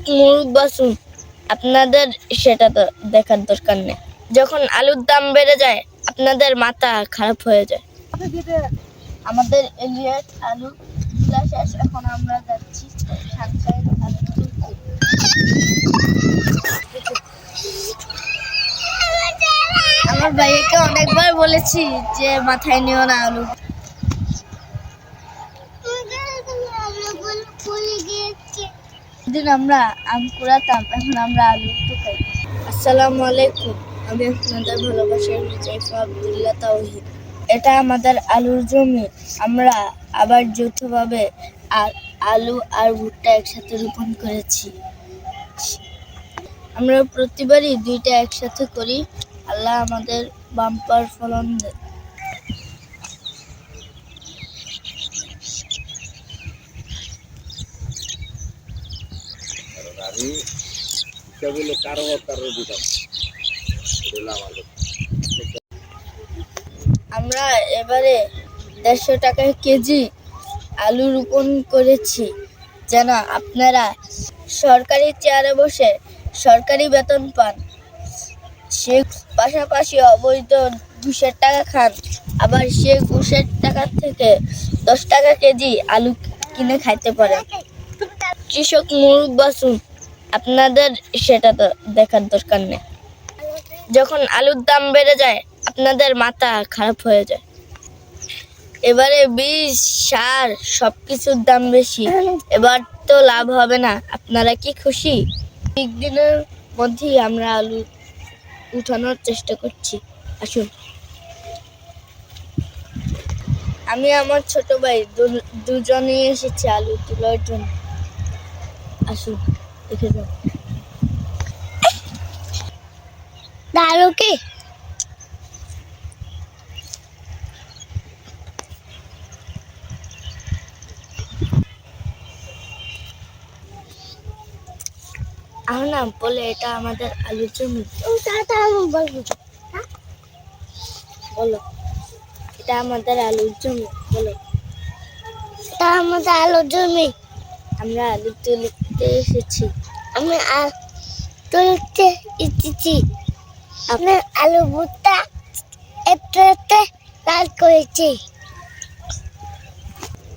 কৃষক মুরুখ বাসুন, আপনাদের সেটা তো দেখার দরকার নেই। যখন আলুর দাম বেড়ে যায় আপনাদের মাথা খারাপ হয়ে যায়। আমাদের এলিয়েট আলু তোলা শেষ, এখন আমরা যাচ্ছি সানশাইন আলু তুলতে। আমার ভাইকে অনেকবার বলেছি যে মাথায় নিও না আলু। দিন আমরা আম কুড়াতাম, এখন আমরা আলু টুকাই। আসসালামু আলাইকুম, আমি আপনাদের ভালোবাসার হুজাইফা আব্দুল্লাহ তাওহীদ। এটা আমাদের আলুর জমি। আমরা আবার যৌথভাবে আলু আর ভুট্টা একসাথে রোপণ করেছি। আমরা প্রতিবারই দুইটা একসাথে করি। আল্লাহ আমাদের বাম্পার ফলন দেয়। আমরা এবারে 150 টাকায় কেজি আলু রোপণ করেছি, যেন আপনারা সরকারি চেয়ারে বসে সরকারি বেতন পান, সে পাশাপাশি অবৈধ ঘুষের টাকা খান, আবার সে ঘুষের টাকা থেকে 10 টাকা কেজি আলু কিনে খাইতে পারেন। কৃষক মুরুখ বাসুন, আপনাদের সেটা তো দেখার দরকার নেই। যখন আলুর দাম বেড়ে যায় আপনাদের মাথা খারাপ হয়ে যায়। এবারে বীজ, সার সবকিছুর দাম বেশি, এবার তো লাভ হবে না। আপনারা কি খুশি? একদিনের মধ্যেই আমরা আলু উঠানোর চেষ্টা করছি। আসুন, আমি আমার ছোট ভাই দুজনেই এসেছি আলু তোলার জন্য। আসুন, দেখে যান। দাঁড়ো কি না বলে, এটা আমাদের আলুর জমি। বলো, এটা আমাদের আলুর জমি। বলো, এটা আমাদের আলুর জমি। আমরা আলু তুলতে এসেছি। আমি তুলতে এসেছি। আপনার আলু ভুট্টা একটু লাল করেছি।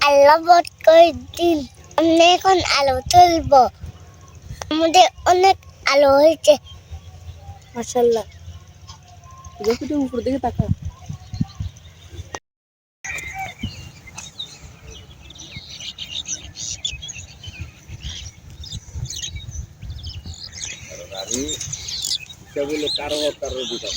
আল্লাহ বট করে দিন। আমি এখন আলু তুলবো। আমাদের অনেক আলু হয়েছে, মাশাআল্লাহ। দেখো উপর দিকে তাকাও। আমি কারো দিতাম